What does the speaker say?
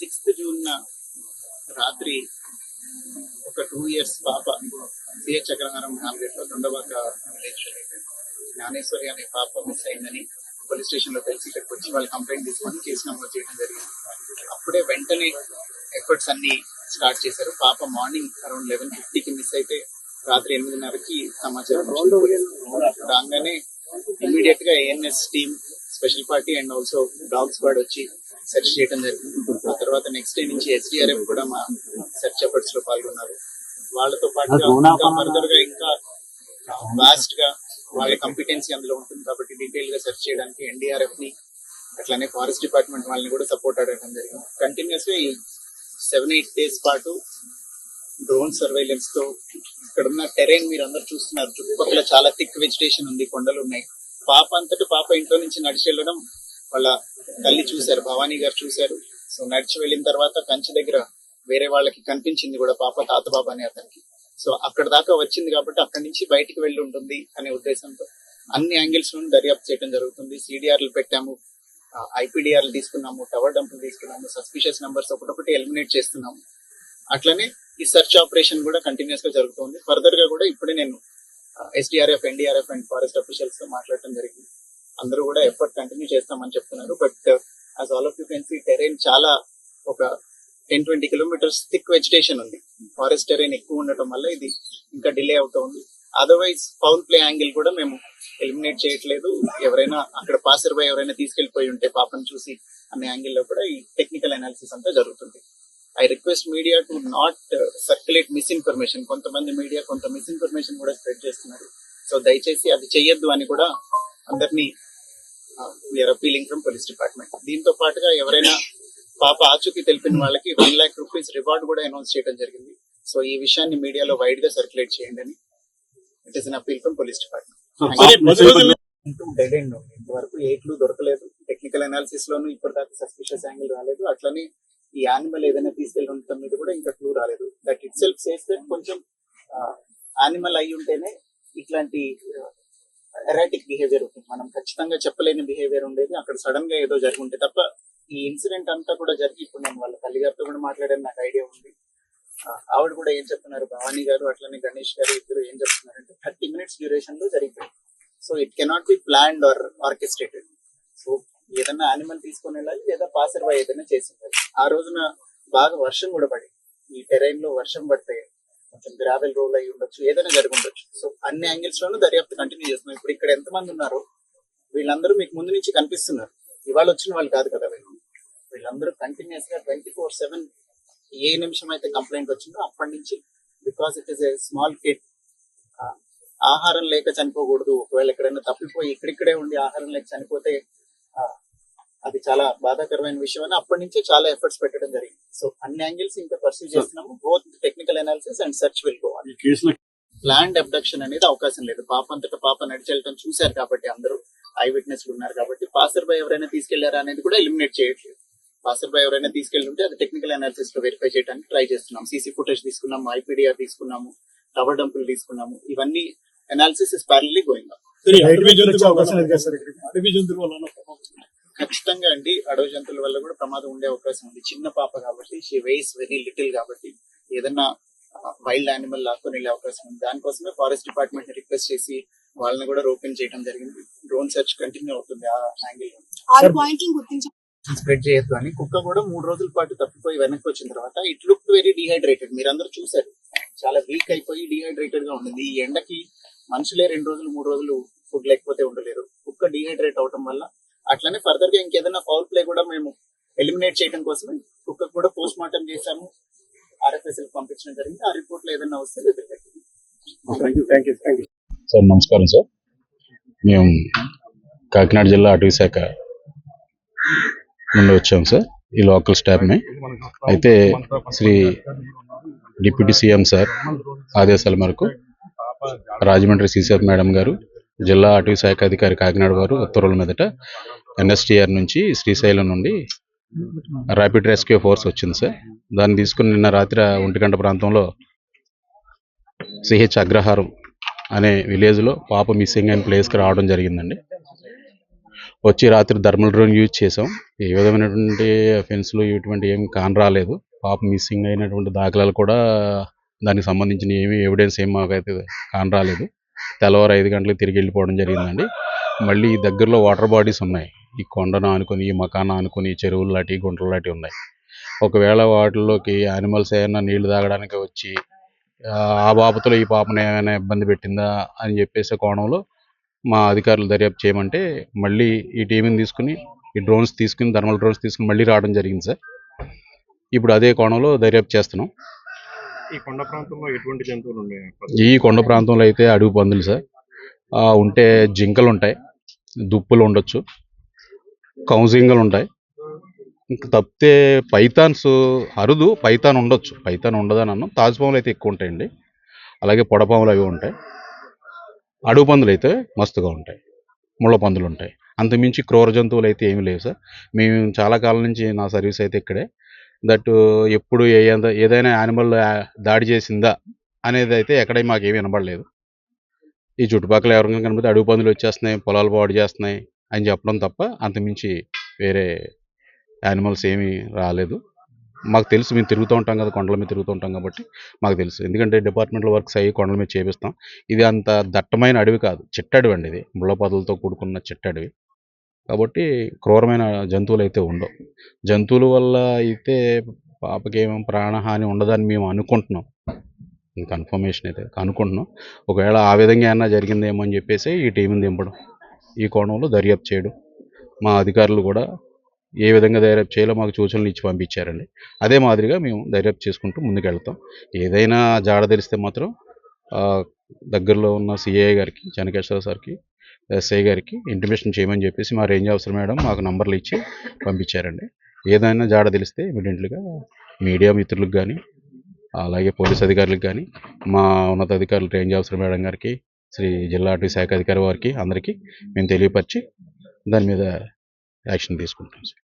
6th June రాత్రి ఒక 2 years పాప సిహెచ్ చక్రహారం నాలుగేట్లో దొండబాక విలేజ్ జ్ఞానేశ్వరి అనే పాప మిస్ అయిందని పోలీస్ స్టేషన్ లో తెలిసి ఇక్కడికి వచ్చి వాళ్ళు కంప్లైంట్ తీసుకొని కేసు నమోదు చేయడం జరిగింది. అప్పుడే వెంటనే ఎఫర్ట్స్ అన్ని స్టార్ట్ చేశారు. పాప మార్నింగ్ అరౌండ్ 11:50కి మిస్ అయితే రాత్రి 8:30కి సమాచారం రాగానే ఇమీడియట్ గా ANS team, special party and also dog squad వచ్చి సెర్చ్ చేయడం జరిగింది. ఆ తర్వాత నెక్స్ట్ డే నుంచి ఎస్డిఆర్ఎఫ్ కూడా మా సెర్చ్ ఎఫర్ట్స్ లో పాల్గొన్నారు. వాళ్ళతో పాటుగా ఇంకా ఫర్దర్ గా ఇంకా వాస్ట్ గా వాళ్ళ కంపిటెన్సీ అందులో ఉంటుంది కాబట్టి డీటెయిల్ గా సెర్చ్ చేయడానికి ఎన్డీఆర్ఎఫ్ ని అట్లానే ఫారెస్ట్ డిపార్ట్మెంట్ వాళ్ళని కూడా సపోర్ట్ అడగడం జరిగింది. కంటిన్యూస్ గా ఈ 7-8 days పాటు డ్రోన్ సర్వైలెన్స్ తో ఇక్కడ ఉన్న టెరైన్ మీరు అందరు చూస్తున్నారు. చుట్టుపక్కల చాలా థిక్ వెజిటేషన్ ఉంది, కొండలు ఉన్నాయి. పాప అంతటా పాప ఇంట్లో నుంచి నడిచి వెళ్ళడం వాళ్ళ తల్లి చూశారు, భవానీ గారు చూశారు. సో నడిచి వెళ్ళిన తర్వాత కంచి దగ్గర వేరే వాళ్ళకి కనిపించింది కూడా పాప, తాత బాబా అనే అతనికి. సో అక్కడ దాకా వచ్చింది కాబట్టి అక్కడి నుంచి బయటికి వెళ్ళి ఉంటుంది అనే ఉద్దేశంతో అన్ని యాంగిల్స్ నుండి దర్యాప్తు చేయడం జరుగుతుంది. సిడిఆర్లు పెట్టాము, ఐపీడిఆర్లు తీసుకున్నాము, టవర్ డంపులు తీసుకున్నాము, సస్పిషియస్ నంబర్స్ ఒకటొకటి ఎలిమినేట్ చేస్తున్నాము. అట్లనే ఈ సెర్చ్ ఆపరేషన్ కూడా కంటిన్యూస్ గా జరుగుతుంది. ఫర్దర్ గా కూడా ఇప్పుడే నేను SDRF, NDRF and forest officials తో మాట్లాడటం జరిగింది. అందరూ కూడా ఎఫర్ట్ కంటిన్యూ చేస్తామని చెప్తున్నారు. But as all of you can see terrain చాలా ఒక 10-20 kilometers థిక్ వెజిటేషన్ ఉంది. ఫారెస్ట్ టెరైన్ ఎక్కువ ఉండటం వల్ల ఇది ఇంకా డిలే అవుతా ఉంది. అదర్వైజ్ ఫౌల్ ప్లే యాంగిల్ కూడా మేము ఎలిమినేట్ చేయట్లేదు. ఎవరైనా అక్కడ పాసర్ బై ఎవరైనా తీసుకెళ్లిపోయి ఉంటే పాపను చూసి అనే యాంగిల్ లో కూడా ఈ టెక్నికల్ అనాలిసిస్ అంతా జరుగుతుంది. I request media to not circulate misinformation. కొంతమంది మీడియా కొంత మిస్ఇన్ఫర్మేషన్ కూడా స్ప్రెడ్ చేస్తున్నారు. సో దయచేసి అది చెయ్యొద్దు అని కూడా అందరినీ we're appealing from police department. దీంతో పాటుగా ఎవరైనా పాప ఆచూకీ తెలిపిన వాళ్ళకి 1 lakh rupees రివార్డ్ కూడా అనౌన్స్ చేయడం జరిగింది. సో ఈ విషయాన్ని మీడియాలో వైడ్ గా సర్క్యులేట్ చేయండి అని it is an appeal from police department. Dead end ఉంది, ఇంతవరకు ఏ క్లూ దొరకలేదు. టెక్నికల్ అనాలిసిస్ లోను ఇప్పటిదాకా సస్పిషియస్ యాంగిల్ రాలేదు. అట్లనే ఈ యానిమల్ ఏదైనా తీసుకెళ్లి ఉండటం మీద కూడా ఇంకా క్లూ రాలేదు. That it self says that కొంచెం యానిమల్ అయి ఉంటేనే ఇట్లాంటి ఎరాటిక్ బిహేవియర్ ఉంటుంది. మనం ఖచ్చితంగా చెప్పలేని బిహేవియర్ ఉండేది, అక్కడ సడన్ గా ఏదో జరిగి ఉంటే తప్ప. ఈ ఇన్సిడెంట్ అంతా కూడా జరిగి ఇప్పుడు నేను వాళ్ళ తల్లిగారితో కూడా మాట్లాడాను, నాకు ఐడియా ఉంది. ఆవిడ కూడా ఏం చెప్తున్నారు, భవానీ గారు అట్లనే గణేష్ గారు ఇద్దరు ఏం చెప్తున్నారంటే 30 minutes డ్యూరేషన్ లో జరిగిపోయింది. So it cannot be planned or orchestrated. So ఏదైనా యానిమల్ తీసుకుని వెళ్ళాలి లేదా పాసర్ బై ఏదైనా చేసి ఉండాలి. ఆ రోజున బాగా వర్షం కూడా పడి ఈ టెరైన్ లో వర్షం పడితే కొంచెం గ్రావెల్ రోల్ అయి ఉండొచ్చు, ఏదైనా జరిగి ఉండొచ్చు. సో అన్ని యాంగిల్స్ లోనూ దర్యాప్తు కంటిన్యూ చేస్తున్నాం. ఇప్పుడు ఇక్కడ ఎంతమంది ఉన్నారో వీళ్ళందరూ మీకు ముందు నుంచి కనిపిస్తున్నారు. ఇవాళ వచ్చిన వాళ్ళు కాదు కదా వీళ్ళందరూ కంటిన్యూస్ గా 24/7 ఏ నిమిషం అయితే కంప్లైంట్ వచ్చిందో అప్పటి నుంచి, because it is a small kid, ఆహారం లేక చనిపోకూడదు. ఒకవేళ ఎక్కడైనా తప్పిపోయి ఇక్కడిక్కడే ఉండి ఆహారం లేక చనిపోతే అది చాలా బాధాకరమైన విషయం అని అప్పటి నుంచే చాలా ఎఫర్ట్స్ పెట్టడం జరిగింది. సో అన్ని యాంగిల్స్ ఇంకా పర్సూ చేస్తున్నాము. Both technical analysis and search will go on. Planned abduction అనేది అవకాశం లేదు. పాప అంతటా పాప నడిచి వెళ్ళటం చూశారు కాబట్టి అందరూ ఐ విట్నెస్లు ఉన్నారు కాబట్టి పాసర్ బై ఎవరైనా తీసుకెళ్లారా అనేది కూడా ఎలిమినేట్ చేయట్లేదు. పాసర్ బై ఎవరైనా తీసుకెళ్లి ఉంటే అది టెక్నికల్ అనాలిసిస్ లో వెరిఫై చేయడానికి ట్రై చేస్తున్నాం. సీసీ ఫుటేజ్ తీసుకున్నాము, ఐపీడిఆర్ తీసుకున్నాము, టవర్ డంపులు తీసుకున్నాము. ఇవన్నీ అనాలిసిస్ ఇస్ ప్యారలీ గోయింగ్ ఆన్. ఖచ్చితంగా అండి, అడవి జంతువుల వల్ల కూడా ప్రమాదం ఉండే అవకాశం ఉంది. చిన్న పాప కాబట్టి, షీ వెయిస్ వెరీ లిటిల్ కాబట్టి ఏదన్నా వైల్డ్ యానిమల్ లాక్కొని వెళ్ళే అవకాశం ఉంది. దానికోసమే ఫారెస్ట్ డిపార్ట్మెంట్ ని రిక్వెస్ట్ చేసి వాళ్ళని కూడా రోపెన్ చేయడం జరిగింది. డ్రోన్ సెర్చ్ కంటిన్యూ అవుతుంది ఆ యాంగిల్. స్ప్రెడ్ చేయొద్దు అని కుక్క కూడా 3 రోజుల పాటు తప్పిపోయి వెనక్కి వచ్చిన తర్వాత ఇట్ లుక్ వెరీ డిహైడ్రేటెడ్. మీరందరూ చూసారు, చాలా వీక్ అయిపోయి డిహైడ్రేటెడ్ గా ఉంటుంది. ఈ ఎండకి మనుషులే 2 రోజులు 3 రోజులు ఫుడ్ లేకపోతే ఉండలేరు. కుక్క డిహైడ్రేట్ అవటం వల్ల. అట్లనే ఫర్దర్ గా ఇంకేదైనా ఫౌల్ ప్లే కూడా మేము ఎలిమినేట్ చేయడం కోసమే కుక్క కూడా పోస్ట్ మార్టం చేశాము, ఆర్ఎఫ్ఎస్ఎల్ పంపించడం జరిగింది. ఆ రిపోర్ట్ లో ఏదైనా వస్తే సార్ నమస్కారం సార్. మేము కాకినాడ జిల్లా అటవీ శాఖ నుండి వచ్చాం సార్, ఈ లోకల్ స్టాఫ్ని. అయితే శ్రీ డిప్యూటీ సీఎం సార్ ఆదేశాల మేరకు రాజమండ్రి సీసీఎఫ్ మేడం గారు, జిల్లా అటవీ శాఖ అధికారి కాకినాడ వారు ఉత్తర్వుల మీదట ఎన్ఎస్టీఆర్ నుంచి శ్రీశైలం నుండి ర్యాపిడ్ రెస్క్యూ ఫోర్స్ వచ్చింది సార్. దాన్ని తీసుకుని నిన్న రాత్రి 1 గంట ప్రాంతంలో సిహెచ్ అగ్రహారం అనే విలేజ్లో పాప మిస్సింగ్ అయిన ప్లేస్కి రావడం జరిగిందండి. వచ్చి రాత్రి థర్మల్ డ్రోన్ యూజ్ చేసాం. ఏ విధమైనటువంటి అఫెన్స్లు ఇటువంటి ఏమి కానరాలేదు. పాప మిస్సింగ్ అయినటువంటి దాఖలాలు కూడా దానికి సంబంధించిన ఏమి ఎవిడెన్స్ ఏమి మాకైతే కానరాలేదు. తెల్లవారు 5 గంటలకు తిరిగి వెళ్ళిపోవడం జరిగిందండి. మళ్ళీ ఈ దగ్గరలో వాటర్ బాడీస్ ఉన్నాయి. ఈ కొండను ఆనుకొని, ఈ మకాన్ని ఆనుకొని చెరువులు లాంటి, గుంటలు లాంటి ఉన్నాయి. ఒకవేళ వాటిల్లోకి యానిమల్స్ ఏమైనా నీళ్లు తాగడానికి వచ్చి ఆ బాపతలో ఈ పాపను ఏమైనా ఇబ్బంది పెట్టిందా అని చెప్పేసి కోణంలో మా అధికారులు దర్యాప్తు చేయమంటే మళ్ళీ ఈ టీంని తీసుకుని, ఈ డ్రోన్స్ తీసుకుని, థర్మల్ డ్రోన్స్ తీసుకుని మళ్ళీ రావడం జరిగింది సార్. ఇప్పుడు అదే కోణంలో దర్యాప్తు చేస్తున్నాం. ఈ కొండ ప్రాంతంలో ఎటువంటి జంతువులు ఉన్నాయి? ఈ కొండ ప్రాంతంలో అయితే అడవి పందులు సార్, ఉంటే జింకలు ఉంటాయి, దుప్పులు ఉండొచ్చు, కౌజింగలు ఉంటాయి. ఇంకా తప్పితే పైథాన్స్ అరుదు, పైథాన్ ఉండొచ్చు, పైథాన్ ఉండదని అన్నాం. తాజుపాములు అయితే ఎక్కువ ఉంటాయండి, అలాగే పొడపాములు అవి ఉంటాయి. అడవి పందులు అయితే మస్తుగా ఉంటాయి, ముళ్ళ పందులు ఉంటాయి. అంతమించి క్రూర జంతువులు అయితే ఏమీ లేవు సార్. మేము చాలా కాలం నుంచి నా సర్వీస్ అయితే ఇక్కడే. దట్ ఎప్పుడు ఏదైనా యానిమల్ దాడి చేసిందా అనేది అయితే ఎక్కడ మాకేమీ వినబడలేదు. ఈ చుట్టుపక్కల ఎవరికైనా కనిపిస్తే అడవి పందులు వచ్చేస్తున్నాయి, పొలాలు పాడు చేస్తున్నాయి అని చెప్పడం తప్ప అంతమించి వేరే యానిమల్స్ ఏమీ రాలేదు. మాకు తెలుసు, మేము తిరుగుతూ ఉంటాం కదా, కొండల మీద తిరుగుతూ ఉంటాం కాబట్టి మాకు తెలుసు. ఎందుకంటే డిపార్ట్మెంటల్ వర్క్స్ అయ్యి కొండల మీద చేపిస్తాం. ఇది అంత దట్టమైన అడవి కాదు, చిట్టడవి అండి. ఇది ముళ్ళ పొదలతో కూడుకున్న చిట్టడవి కాబట్టి క్రూరమైన జంతువులు అయితే ఉండవు. జంతువుల వల్ల అయితే పాపకేమో ప్రాణహాని ఉండదని మేము అనుకుంటున్నాం. కన్ఫర్మేషన్ అయితే అనుకుంటున్నాం. ఒకవేళ ఆ విధంగా ఏమన్నా జరిగిందేమో అని చెప్పేసి ఈ టీంని దింపడం, ఈ కోణంలో దర్యాప్తు చేయడం. మా అధికారులు కూడా ఏ విధంగా దర్యాప్తు చేయాలో మాకు సూచనలు ఇచ్చి పంపించారండి. అదే మాదిరిగా మేము దర్యాప్తు చేసుకుంటూ ముందుకెళ్తాం. ఏదైనా జాడ తెలిస్తే మాత్రం దగ్గరలో ఉన్న సిఐ గారికి, చెన్నకేశ్వర సార్కి, ఎస్ఐ గారికి ఇంటిమేషన్ చేయమని చెప్పేసి మా రేంజ్ ఆఫీసర్ మేడం మాకు నంబర్లు ఇచ్చి పంపించారండి. ఏదైనా జాడ తెలిస్తే ఇమీడియట్లీగా మీడియా మిత్రులకు కానీ, అలాగే పోలీస్ అధికారులకు కానీ, మా ఉన్నతాధికారులు రేంజ్ ఆఫీసర్ మేడం గారికి, శ్రీ జిల్లా అటవీ శాఖ అధికారి వారికి అందరికీ మేము తెలియపరిచి దాని మీద యాక్షన్ తీసుకుంటాం సార్.